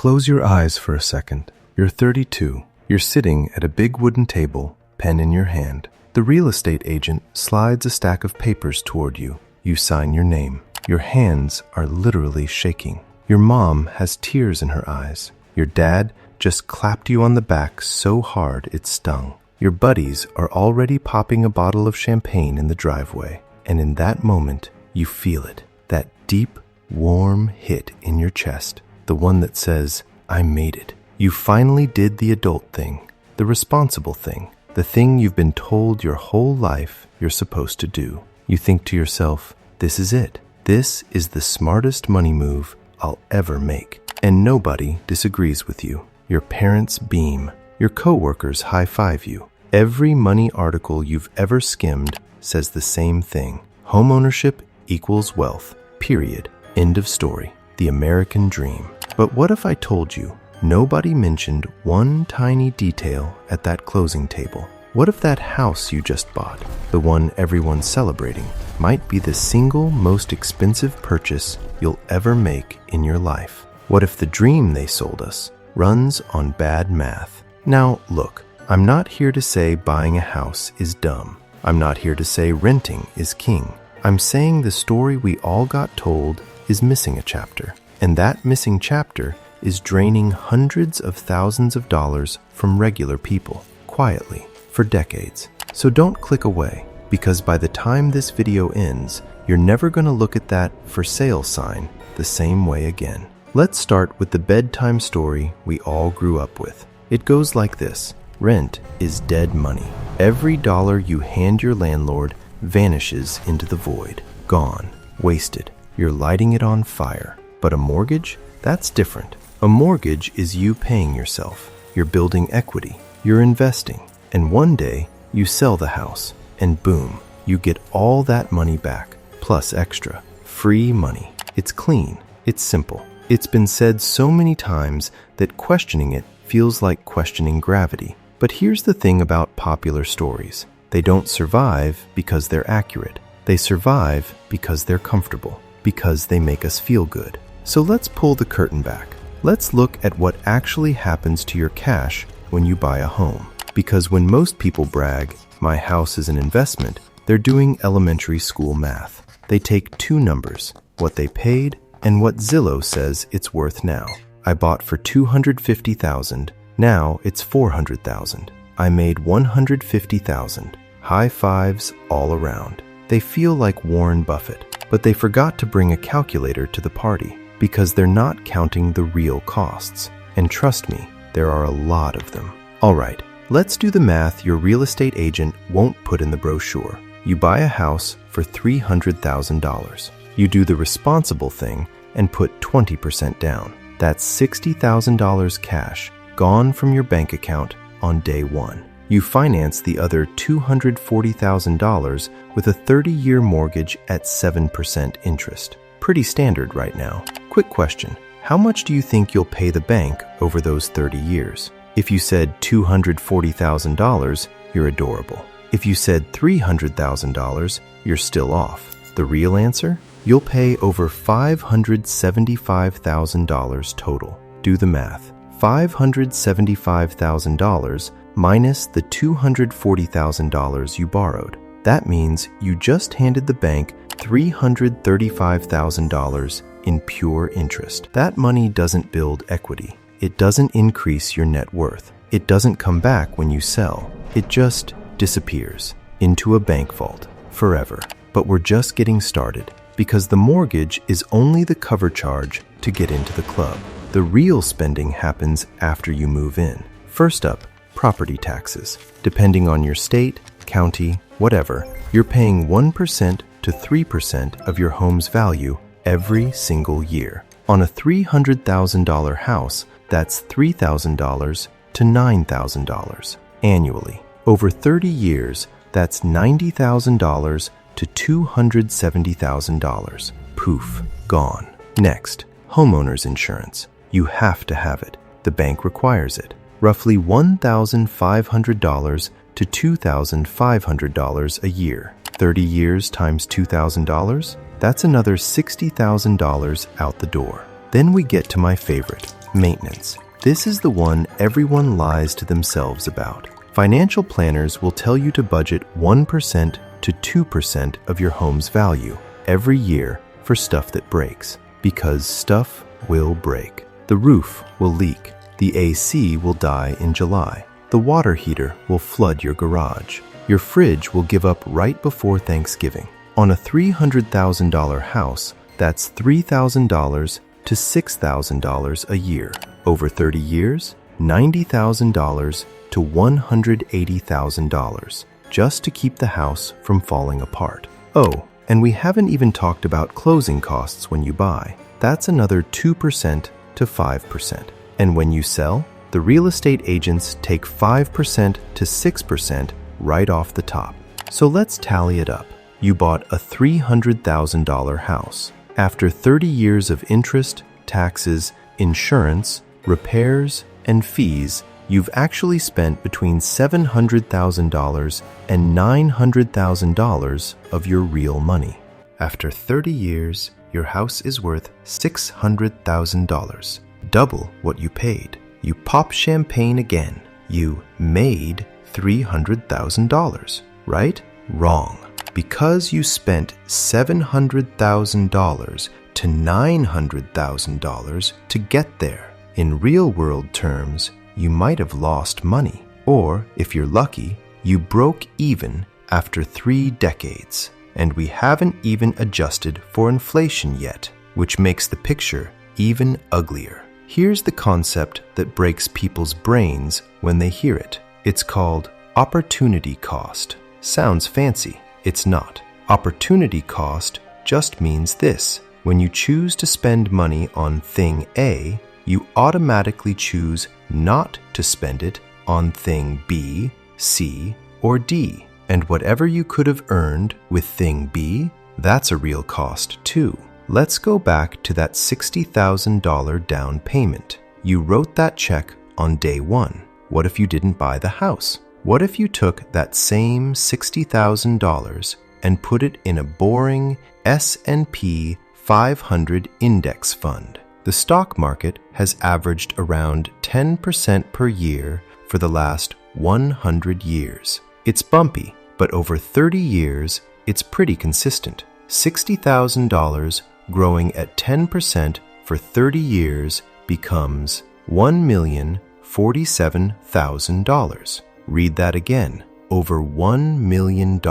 Close your eyes for a second. You're 32. You're sitting at a big wooden table, pen in your hand. The real estate agent slides a stack of papers toward you. You sign your name. Your hands are literally shaking. Your mom has tears in her eyes. Your dad just clapped you on the back so hard it stung. Your buddies are already popping a bottle of champagne in the driveway. And in that moment, you feel it. That deep, warm hit in your chest. The one that says, I made it. You finally did the adult thing, the responsible thing, the thing you've been told your whole life you're supposed to do. You think to yourself, this is it. This is the smartest money move I'll ever make. And nobody disagrees with you. Your parents beam. Your coworkers high-five you. Every money article you've ever skimmed says the same thing. Homeownership equals wealth. Period. End of story. The American dream. But what if I told you nobody mentioned one tiny detail at that closing table? What if that house you just bought, the one everyone's celebrating, might be the single most expensive purchase you'll ever make in your life? What if the dream they sold us runs on bad math? Now, look, I'm not here to say buying a house is dumb. I'm not here to say renting is king. I'm saying the story we all got told is missing a chapter. And that missing chapter is draining hundreds of thousands of dollars from regular people, quietly, for decades. So don't click away, because by the time this video ends, you're never going to look at that for sale sign the same way again. Let's start with the bedtime story we all grew up with. It goes like this. Rent is dead money. Every dollar you hand your landlord vanishes into the void. Gone. Wasted. You're lighting it on fire. But a mortgage? That's different. A mortgage is you paying yourself. You're building equity. You're investing. And one day, you sell the house. And boom, you get all that money back. Plus extra. Free money. It's clean. It's simple. It's been said so many times that questioning it feels like questioning gravity. But here's the thing about popular stories. They don't survive because they're accurate. They survive because they're comfortable. Because they make us feel good. So let's pull the curtain back. Let's look at what actually happens to your cash when you buy a home. Because when most people brag, my house is an investment, they're doing elementary school math. They take two numbers, what they paid and what Zillow says it's worth now. I bought for $250,000, now it's $400,000. I made $150,000. High fives all around. They feel like Warren Buffett. But they forgot to bring a calculator to the party because they're not counting the real costs. And trust me, there are a lot of them. All right, let's do the math your real estate agent won't put in the brochure. You buy a house for $300,000. You do the responsible thing and put 20% down. That's $60,000 cash gone from your bank account on day one. You finance the other $240,000 with a 30-year mortgage at 7% interest. Pretty standard right now. Quick question. How much do you think you'll pay the bank over those 30 years? If you said $240,000, you're adorable. If you said $300,000, you're still off. The real answer? You'll pay over $575,000 total. Do the math. $575,000 minus the $240,000 you borrowed. That means you just handed the bank $335,000 in pure interest. That money doesn't build equity. It doesn't increase your net worth. It doesn't come back when you sell. It just disappears into a bank vault forever. But we're just getting started because the mortgage is only the cover charge to get into the club. The real spending happens after you move in. First up, property taxes. Depending on your state, county, whatever, you're paying 1% to 3% of your home's value every single year. On a $300,000 house, that's $3,000 to $9,000 annually. Over 30 years, that's $90,000 to $270,000. Poof, gone. Next, homeowner's insurance. You have to have it. The bank requires it. Roughly $1,500 to $2,500 a year. 30 years times $2,000? That's another $60,000 out the door. Then we get to my favorite, Maintenance. This is the one everyone lies to themselves about. Financial planners will tell you to budget 1% to 2% of your home's value every year for stuff that breaks, because stuff will break. The roof will leak. The AC will die in July. The water heater will flood your garage. Your fridge will give up right before Thanksgiving. On a $300,000 house, that's $3,000 to $6,000 a year. Over 30 years, $90,000 to $180,000 just to keep the house from falling apart. Oh, and we haven't even talked about closing costs when you buy. That's another 2% to 5%. And when you sell, the real estate agents take 5% to 6% right off the top. So let's tally it up. You bought a $300,000 house. After 30 years of interest, taxes, insurance, repairs, and fees, you've actually spent between $700,000 and $900,000 of your real money. After 30 years, your house is worth $600,000, double what you paid. You pop champagne again. You made $300,000, right? Wrong. Because you spent $700,000 to $900,000 to get there. In real-world terms, you might have lost money, or if you're lucky, you broke even after 3 decades. And we haven't even adjusted for inflation yet, which makes the picture even uglier. Here's the concept that breaks people's brains when they hear it. It's called opportunity cost. Sounds fancy. It's not. Opportunity cost just means this. When you choose to spend money on thing A, you automatically choose not to spend it on thing B, C, or D. And whatever you could have earned with thing B, that's a real cost too. Let's go back to that $60,000 down payment. You wrote that check on day 1. What if you didn't buy the house? What if you took that same $60,000 and put it in a boring S&P 500 index fund? The stock market has averaged around 10% per year for the last 100 years. It's bumpy, but over 30 years, it's pretty consistent. $60,000 growing at 10% for 30 years becomes $1,047,000. Read that again. Over $1 million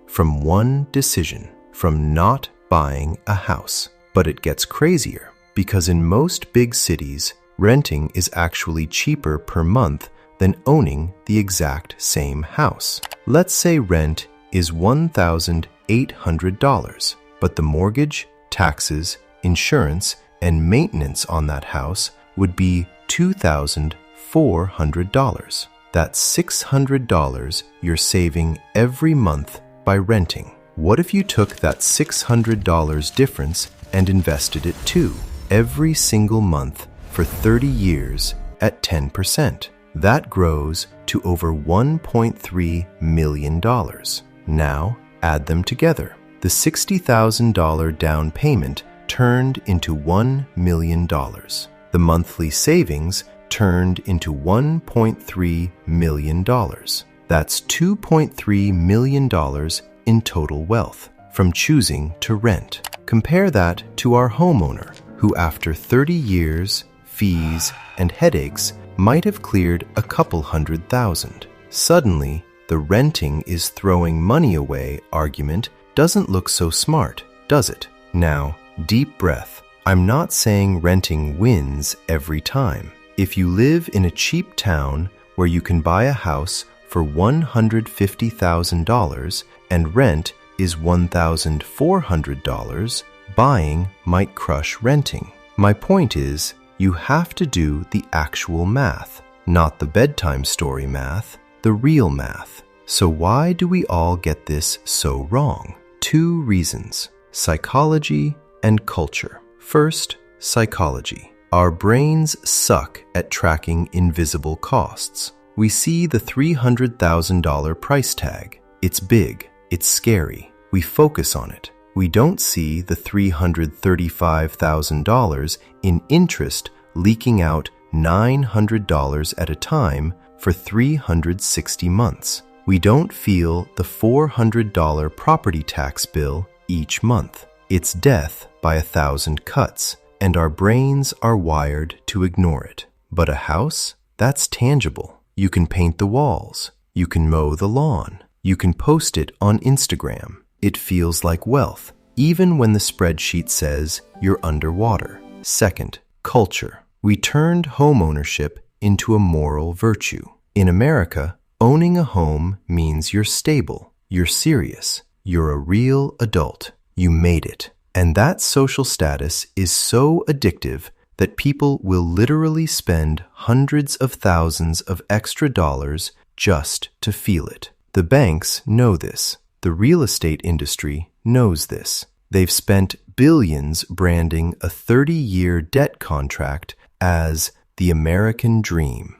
from one decision, from not buying a house. But it gets crazier, because in most big cities, renting is actually cheaper per month than owning the exact same house. Let's say rent is $1,800, but the mortgage, taxes, insurance, and maintenance on that house would be $2,400. That's $600 you're saving every month by renting. What if you took that $600 difference and invested it too, every single month for 30 years at 10%? That grows to over $1.3 million. Now, add them together. The $60,000 down payment turned into $1 million. The monthly savings turned into $1.3 million. That's $2.3 million in total wealth from choosing to rent. Compare that to our homeowner, who after 30 years, fees, and headaches might have cleared a couple $100,000. Suddenly, the renting is throwing money away argument doesn't look so smart, does it? Now, deep breath. I'm not saying renting wins every time. If you live in a cheap town where you can buy a house for $150,000 and rent is $1,400, buying might crush renting. My point is, you have to do the actual math, not the bedtime story math, the real math. So why do we all get this so wrong? 2 reasons: psychology and culture. First, psychology. Our brains suck at tracking invisible costs. We see the $300,000 price tag. It's big. It's scary. We focus on it. We don't see the $335,000 in interest leaking out $900 at a time for 360 months. We don't feel the $400 property tax bill each month. It's death by 1,000 cuts, and our brains are wired to ignore it. But a house? That's tangible. You can paint the walls. You can mow the lawn. You can post it on Instagram. It feels like wealth, even when the spreadsheet says you're underwater. Second, culture. We turned homeownership into a moral virtue. In America, owning a home means you're stable, you're serious, you're a real adult. You made it. And that social status is so addictive that people will literally spend hundreds of thousands of extra dollars just to feel it. The banks know this. The real estate industry knows this. They've spent billions branding a 30-year debt contract as the American dream.